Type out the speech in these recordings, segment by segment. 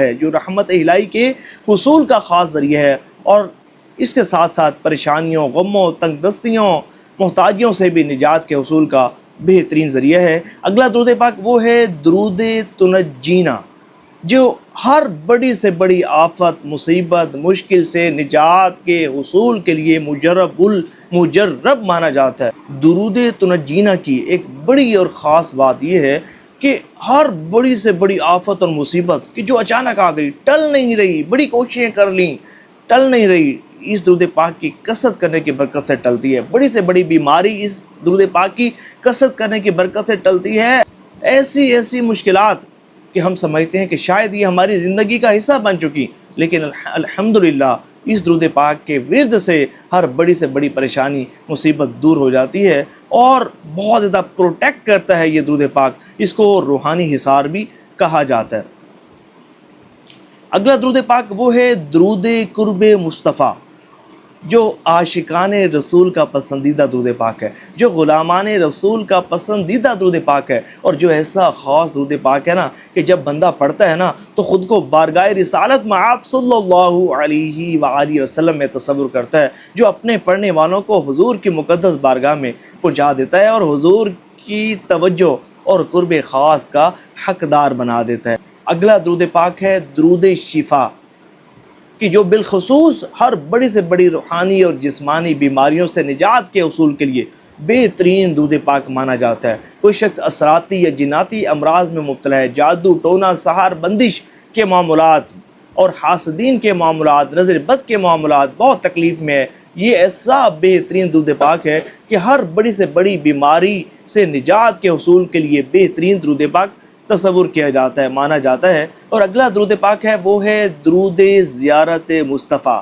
ہے جو رحمت الہی کے حصول کا خاص ذریعہ ہے، اور اس کے ساتھ ساتھ پریشانیوں، غموں، تنگ دستیوں، محتاجیوں سے بھی نجات کے حصول کا بہترین ذریعہ ہے۔ اگلا درود پاک وہ ہے درود تنجینا، جو ہر بڑی سے بڑی آفت، مصیبت، مشکل سے نجات کے حصول کے لیے مجرب مانا جاتا ہے۔ درود تنجینا کی ایک بڑی اور خاص بات یہ ہے کہ ہر بڑی سے بڑی آفت اور مصیبت کہ جو اچانک آ گئی، ٹل نہیں رہی، بڑی کوششیں کر لیں، ٹل نہیں رہی، اس درود پاک کی کثرت کرنے کی برکت سے ٹلتی ہے۔ بڑی سے بڑی بیماری اس درود پاک کی کثرت کرنے کی برکت سے ٹلتی ہے۔ ایسی مشکلات کہ ہم سمجھتے ہیں کہ شاید یہ ہماری زندگی کا حصہ بن چکی، لیکن الحمدللہ اس درود پاک کے ورد سے ہر بڑی سے بڑی پریشانی، مصیبت دور ہو جاتی ہے، اور بہت زیادہ پروٹیکٹ کرتا ہے یہ درود پاک۔ اس کو روحانی حصار بھی کہا جاتا ہے۔ اگلا درود پاک وہ ہے درود قرب مصطفیٰ، جو عاشقان رسول کا پسندیدہ درود پاک ہے، جو غلامان رسول کا پسندیدہ درود پاک ہے، اور جو ایسا خاص درود پاک ہے نا کہ جب بندہ پڑھتا ہے نا تو خود کو بارگاہ رسالت میں آپ صلی اللہ علیہ وآلہ وسلم میں تصور کرتا ہے، جو اپنے پڑھنے والوں کو حضور کی مقدس بارگاہ میں پہنچا دیتا ہے اور حضور کی توجہ اور قرب خاص کا حقدار بنا دیتا ہے۔ اگلا درود پاک ہے درود شفا، کہ جو بالخصوص ہر بڑی سے بڑی روحانی اور جسمانی بیماریوں سے نجات کے حصول کے لیے بہترین درود پاک مانا جاتا ہے۔ کوئی شخص اثراتی یا جناتی امراض میں مبتلا ہے، جادو ٹونا سحر بندش کے معاملات اور حاسدین کے معاملات، نظر بد کے معاملات، بہت تکلیف میں ہے، یہ ایسا بہترین درود پاک ہے کہ ہر بڑی سے بڑی بیماری سے نجات کے حصول کے لیے بہترین درود پاک تصور کیا جاتا ہے، مانا جاتا ہے۔ اور اگلا درود پاک ہے وہ ہے درود زیارت مصطفیٰ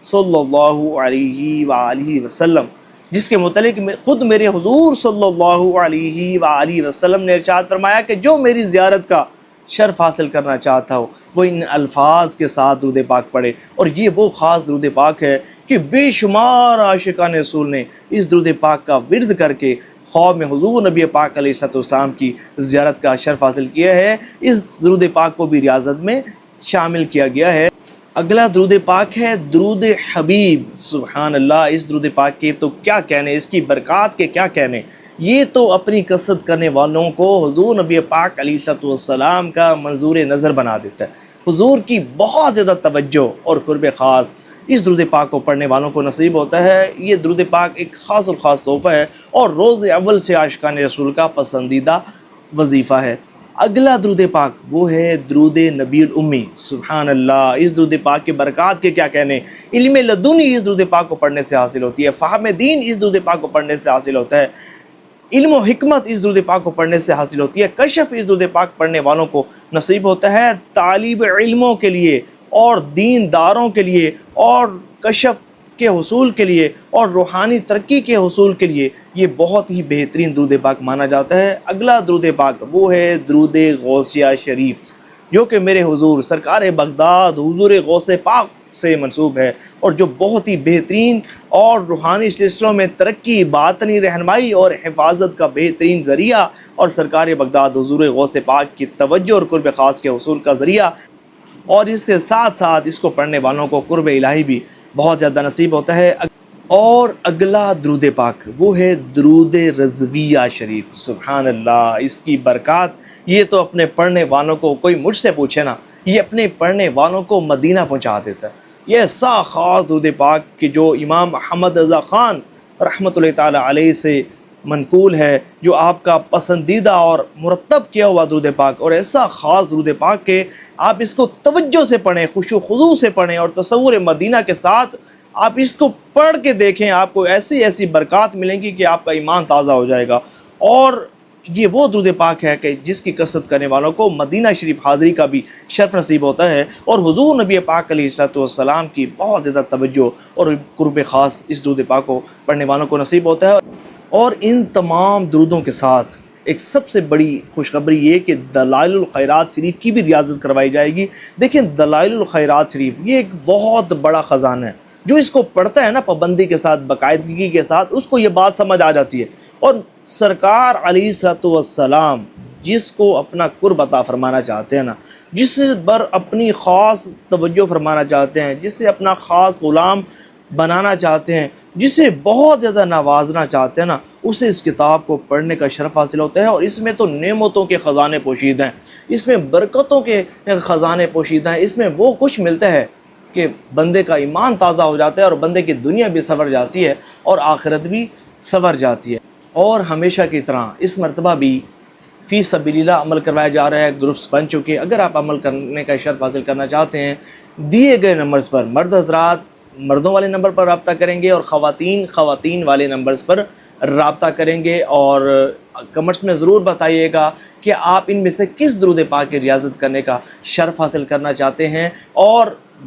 صلی اللہ علیہ وآلہ وسلم، جس کے متعلق خود میرے حضور صلی اللہ علیہ وآلہ وسلم نے ارشاد فرمایا کہ جو میری زیارت کا شرف حاصل کرنا چاہتا ہو وہ ان الفاظ کے ساتھ درود پاک پڑھے۔ اور یہ وہ خاص درود پاک ہے کہ بے شمار عاشقان رسول نے اس درود پاک کا ورد کر کے خواب میں حضور نبی پاک علیہ السلام کی زیارت کا شرف حاصل کیا ہے۔ اس درود پاک کو بھی ریاضت میں شامل کیا گیا ہے۔ اگلا درود پاک ہے درود حبیب، سبحان اللہ، اس درود پاک کے تو کیا کہنے، اس کی برکات کے کیا کہنے۔ یہ تو اپنی کثرت کرنے والوں کو حضور نبی پاک علیہ السلام کا منظور نظر بنا دیتا ہے۔ حضور کی بہت زیادہ توجہ اور قرب خاص اس درود پاک کو پڑھنے والوں کو نصیب ہوتا ہے۔ یہ درود پاک ایک خاص اور خاص تحفہ ہے اور روز اول سے عاشقان رسول کا پسندیدہ وظیفہ ہے۔ اگلا درود پاک وہ ہے درود نبی الامی، سبحان اللہ، اس درود پاک کے برکات کے کیا کہنے۔ علم لدنی اس درود پاک کو پڑھنے سے حاصل ہوتی ہے، فہم دین اس درود پاک کو پڑھنے سے حاصل ہوتا ہے، علم و حکمت اس درود پاک کو پڑھنے سے حاصل ہوتی ہے، کشف اس درود پاک پڑھنے والوں کو نصیب ہوتا ہے۔ طالب علموں کے لیے اور دینداروں کے لیے اور کشف کے حصول کے لیے اور روحانی ترقی کے حصول کے لیے یہ بہت ہی بہترین درود پاک مانا جاتا ہے۔ اگلا درود پاک وہ ہے درود غوثیہ شریف، جو کہ میرے حضور سرکار بغداد حضور غوث پاک سے منسوب ہے، اور جو بہت ہی بہترین اور روحانی سلسلوں میں ترقی، باطنی رہنمائی اور حفاظت کا بہترین ذریعہ، اور سرکار بغداد حضور غوث پاک کی توجہ اور قرب خاص کے حصول کا ذریعہ، اور اس کے ساتھ ساتھ اس کو پڑھنے والوں کو قرب الہی بھی بہت زیادہ نصیب ہوتا ہے۔ اور اگلا درود پاک وہ ہے درود رضویہ شریف، سبحان اللہ، اس کی برکات یہ تو اپنے پڑھنے والوں کو، کوئی مجھ سے پوچھے نا، یہ اپنے پڑھنے والوں کو مدینہ پہنچا دیتا ہے۔ یہ ایسا خاص درود پاک کہ جو امام محمد رضا خان رحمۃ اللہ تعالی علیہ سے منقول ہے، جو آپ کا پسندیدہ اور مرتب کیا ہوا درود پاک، اور ایسا خاص درود پاک کہ آپ اس کو توجہ سے پڑھیں، خشوع و خضوع سے پڑھیں اور تصور مدینہ کے ساتھ آپ اس کو پڑھ کے دیکھیں، آپ کو ایسی برکات ملیں گی کہ آپ کا ایمان تازہ ہو جائے گا۔ اور یہ وہ درود پاک ہے کہ جس کی کثرت کرنے والوں کو مدینہ شریف حاضری کا بھی شرف نصیب ہوتا ہے، اور حضور نبی پاک علیہ السلام کی بہت زیادہ توجہ اور قرب خاص اس درود پاک کو پڑھنے والوں کو نصیب ہوتا ہے۔ اور ان تمام درودوں کے ساتھ ایک سب سے بڑی خوشخبری یہ کہ دلائل الخیرات شریف کی بھی ریاضت کروائی جائے گی۔ دیکھیں، دلائل الخیرات شریف یہ ایک بہت بڑا خزانہ ہے، جو اس کو پڑھتا ہے نا پابندی کے ساتھ، باقاعدگی کے ساتھ، اس کو یہ بات سمجھ آ جاتی ہے۔ اور سرکار علیہ السلام جس کو اپنا قرب عطا فرمانا چاہتے ہیں نا، جس پر اپنی خاص توجہ فرمانا چاہتے ہیں، جس سے اپنا خاص غلام بنانا چاہتے ہیں، جسے بہت زیادہ نوازنا چاہتے ہیں نا، اسے اس کتاب کو پڑھنے کا شرف حاصل ہوتا ہے۔ اور اس میں تو نعمتوں کے خزانے پوشیدہ ہیں، اس میں برکتوں کے خزانے پوشیدہ ہیں، اس میں وہ کچھ ملتا ہے کہ بندے کا ایمان تازہ ہو جاتا ہے اور بندے کی دنیا بھی سنور جاتی ہے اور آخرت بھی سنور جاتی ہے۔ اور ہمیشہ کی طرح اس مرتبہ بھی فی سبیل اللہ عمل کروایا جا رہا ہے، گروپس بن چکے۔ اگر آپ عمل کرنے کا شرف حاصل کرنا چاہتے ہیں، دیے گئے نمبرز پر مرد حضرات مردوں والے نمبر پر رابطہ کریں گے اور خواتین والے نمبرز پر رابطہ کریں گے، اور کمنٹس میں ضرور بتائیے گا کہ آپ ان میں سے کس درود پاک کی ریاضت کرنے کا شرف حاصل کرنا چاہتے ہیں، اور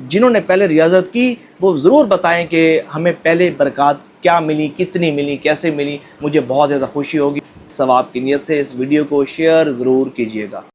جنہوں نے پہلے ریاضت کی وہ ضرور بتائیں کہ ہمیں پہلے برکات کیا ملی، کتنی ملی، کیسے ملی۔ مجھے بہت زیادہ خوشی ہوگی۔ ثواب کی نیت سے اس ویڈیو کو شیئر ضرور کیجیے گا۔